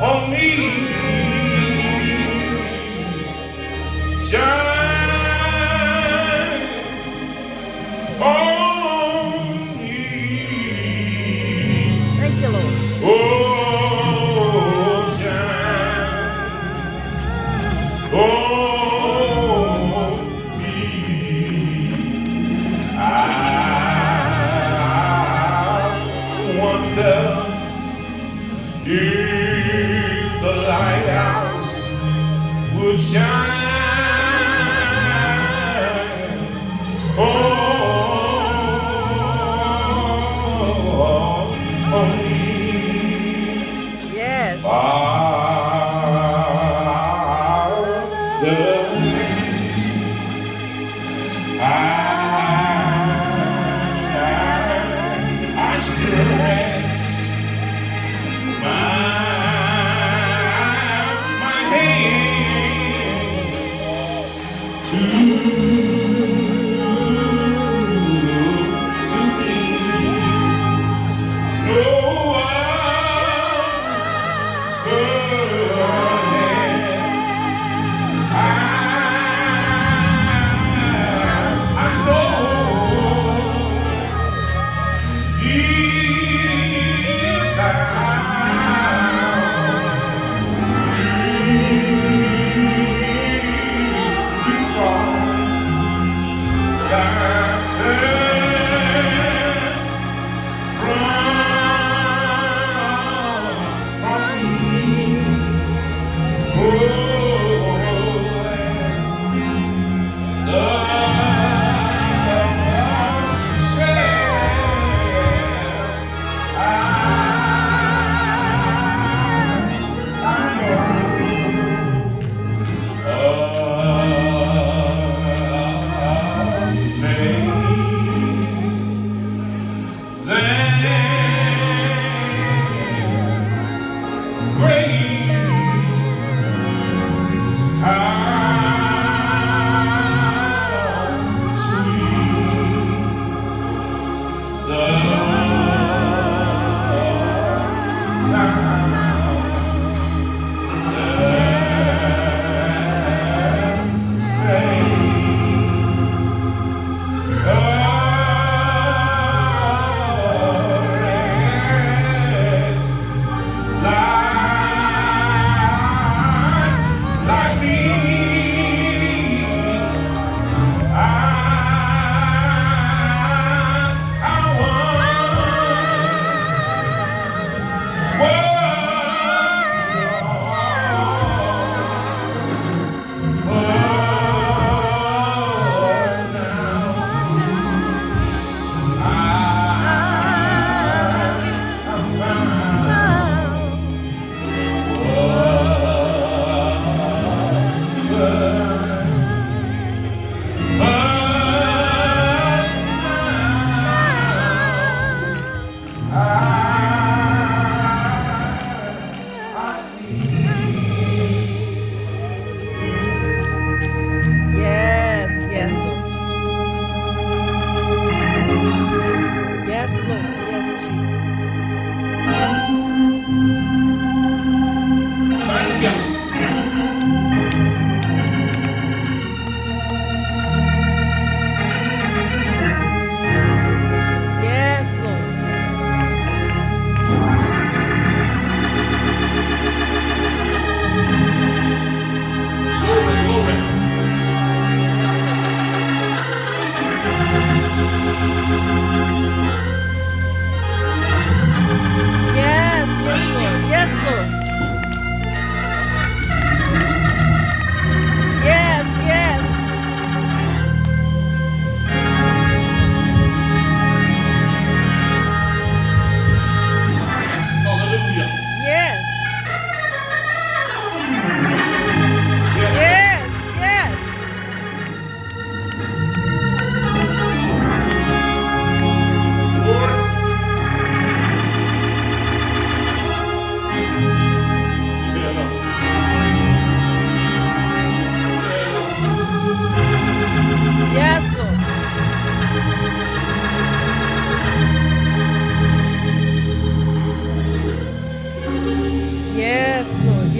on me. Shine on me. Thank you, Lord. Oh, shine on me. I wonder if the lighthouse would shine on me. Yes. Father, I stretch my hand to thee. No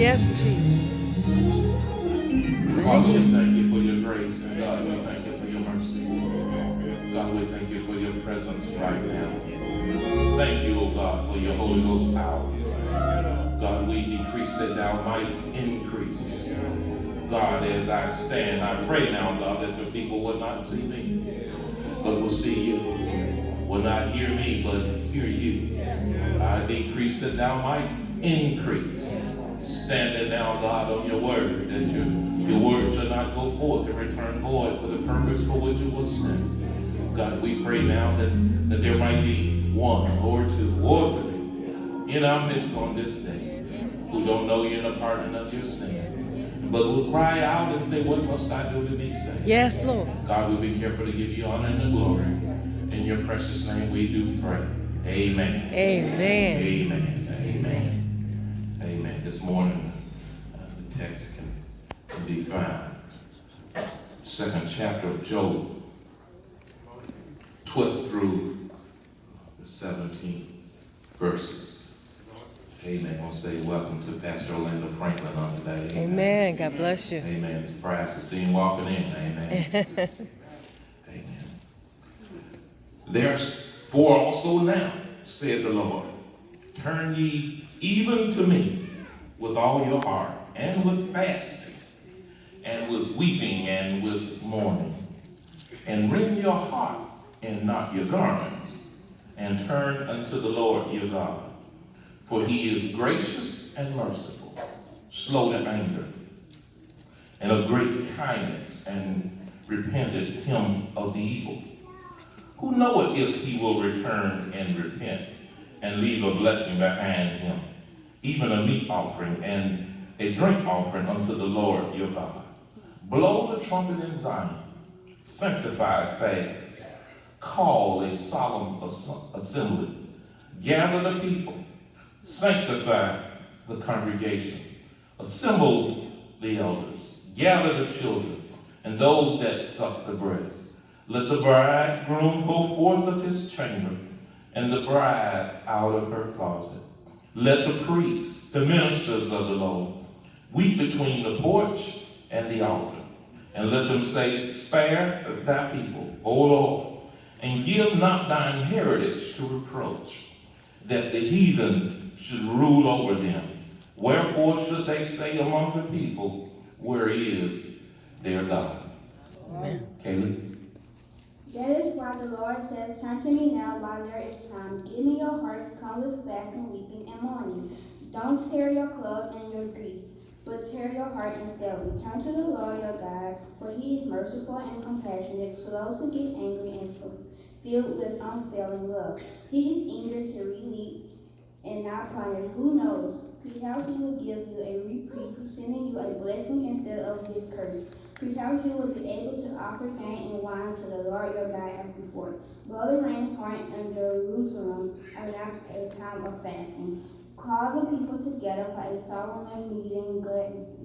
Yes, Jesus. Father, Thank you. we thank you for your grace, and God, we thank you for your mercy. God, we thank you for your presence right now. Thank you, O God, for your Holy Ghost power. God, we decrease that thou might increase. God, as I stand, I pray now, God, that the people will not see me, but will see you. Will not hear me, but hear you. I decrease that thou might increase. Standing now, God, on your word, that your word shall not go forth and return void for the purpose for which it was sent. God, we pray now that there might be one or two or three in our midst on this day who don't know you in the pardon of your sin, but will cry out and say, what must I do to be saved? Yes, Lord. God, we'll be careful to give you honor and the glory. In your precious name we do pray. Amen. Amen. Amen. Amen. Amen. This morning, the text can be found. Second chapter of Job, 12th through the 17th verses. Amen. I'll say welcome to Pastor Orlando Franklin on today. Amen. God bless you. Amen. Surprised to see him walking in. Amen. Amen. Therefore also now, saith the Lord, turn ye even to me with all your heart, and with fasting, and with weeping, and with mourning, and rend your heart and not your garments, and turn unto the Lord your God. For he is gracious and merciful, slow to anger, and of great kindness, and repented him of the evil. Who knoweth if he will return and repent, and leave a blessing behind him, even a meat offering and a drink offering unto the Lord your God? Blow the trumpet in Zion, sanctify a fast, call a solemn assembly, gather the people, sanctify the congregation, assemble the elders, gather the children, and those that suck the breast. Let the bridegroom go forth of his chamber, and the bride out of her closet. Let the priests, the ministers of the Lord, weep between the porch and the altar, and let them say, spare thy people, O Lord, and give not thine heritage to reproach, that the heathen should rule over them. Wherefore should they say among the people, where is their God? Amen. Caleb? That is why the Lord says, turn to me now while there is time. Give me your heart to come with fasting, weeping, and mourning. Don't tear your clothes in your grief, but tear your heart instead. Return to the Lord your God, for he is merciful and compassionate, slow to get angry, and filled with unfailing love. He is eager to relieve and not punish. Who knows? Perhaps he will give you a reprieve, sending you a blessing instead of his curse. Perhaps you will be able to offer grain and wine to the Lord your God as before. Blow the rainhorn in Jerusalem, announce a time of fasting. Call the people together for a solemn meeting.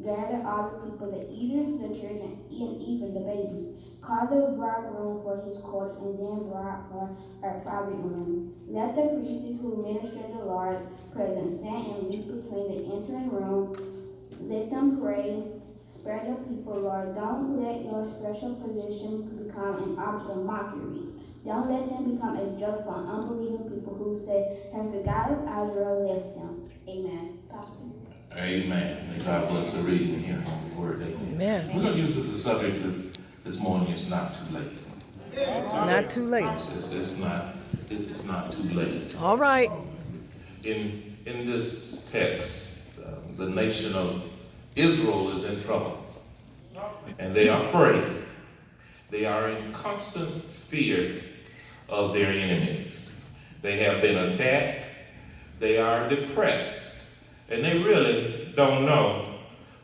Gather all the people, the elders, the children, and even the babies. Call the bridegroom for his court, and then bride for her private room. Let the priests who minister in the Lord's presence stand and weep between the entering room. Let them pray. Spare your people, Lord. Don't let your special position become an object of mockery. Don't let them become a joke for unbelieving people who say, has the God of Israel left them? Amen. Pastor. Amen. May God bless the reading and hearing of his word. Amen. We're going to use this as a subject this morning. It's not too late. Not too late. It's not too late. All right. In this text, the nation of Israel is in trouble, and they are afraid. They are in constant fear of their enemies. They have been attacked. They are depressed, and they really don't know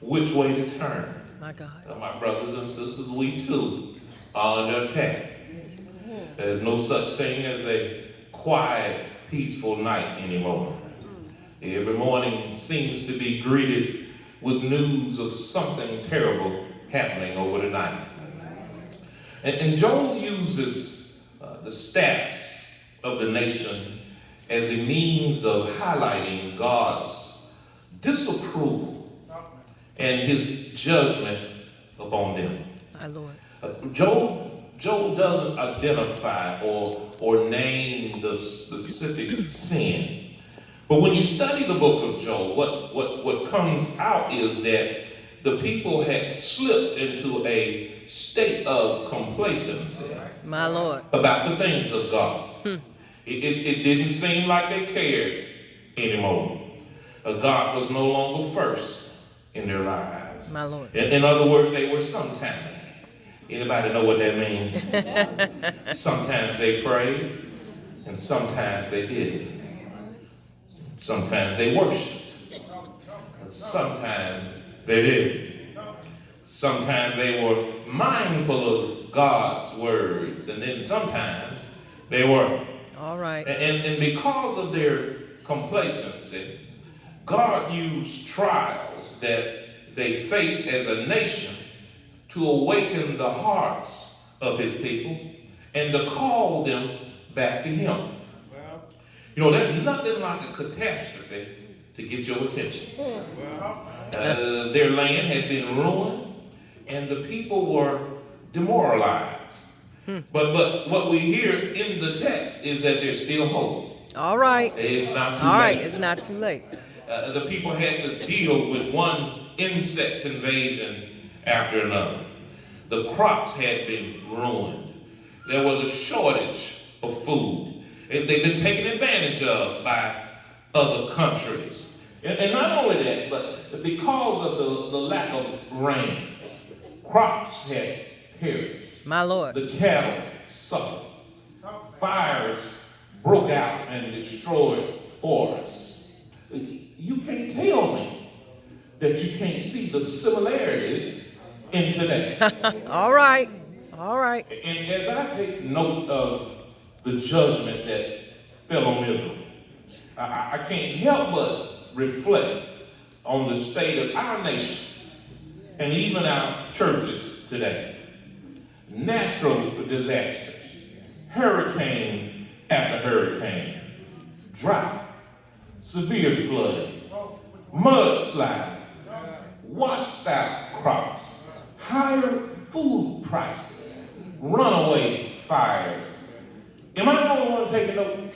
which way to turn. My God. My brothers and sisters, we too are under attack. There's no such thing as a quiet, peaceful night anymore. Every morning seems to be greeted with news of something terrible happening over the night. And Joel uses the stats of the nation as a means of highlighting God's disapproval and his judgment upon them. My Lord. Job doesn't identify or name the specific sin. But when you study the book of Job, what comes out is that the people had slipped into a state of complacency My Lord. about the things of God. It didn't seem like they cared anymore. God was no longer first in their lives. My Lord. In other words, they were sometime. Anybody know what that means? Sometimes they prayed, and sometimes they didn't. Sometimes they worshiped, and sometimes they didn't. Sometimes they were mindful of God's words, and then sometimes they weren't. All right. And because of their complacency, God used trials that they faced as a nation to awaken the hearts of his people and to call them back to him. You know, there's nothing like a catastrophe to get your attention. Their land had been ruined and the people were demoralized. But what we hear in the text is that there's still hope. All right. It's not too All right. late. It's not too late. The people had to deal with one insect invasion after another. The crops had been ruined. There was a shortage of food. They've been taken advantage of by other countries. And not only that, but because of the lack of rain, crops had perished. My Lord. The cattle suffered. Fires broke out and destroyed forests. You can't tell me that you can't see the similarities in today. All right. All right. And as I take note of the judgment that fell on Israel, I can't help but reflect on the state of our nation and even our churches today. Natural disasters, hurricane after hurricane, drought, severe flooding, mudslide, washed out crops, higher food prices, runaway fires. Am I the only one taking note?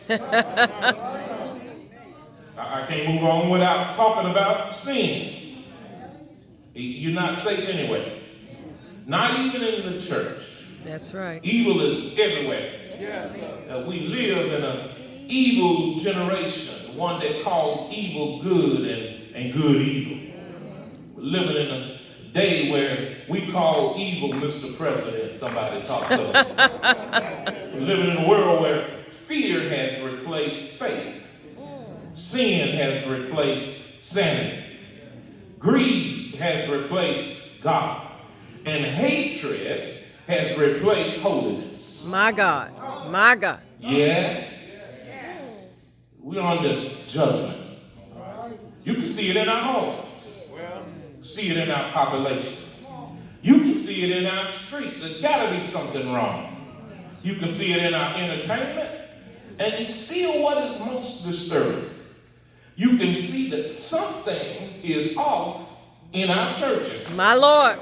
I can't move on without talking about sin. You're not safe anyway. Not even in the church. That's right. Evil is everywhere. We live in an evil generation, one that calls evil good and good evil. We're living in a day where we call evil Mr. President. Somebody talk to us. We're living in a world where fear has replaced faith. Sin has replaced sanity. Greed has replaced God. And hatred has replaced holiness. My God. My God. Yes. We're under judgment. You can see it in our homes. See it in our population. You can see it in our streets. There's got to be something wrong. You can see it in our entertainment. And still, what is most disturbing, you can see that something is off in our churches. My Lord.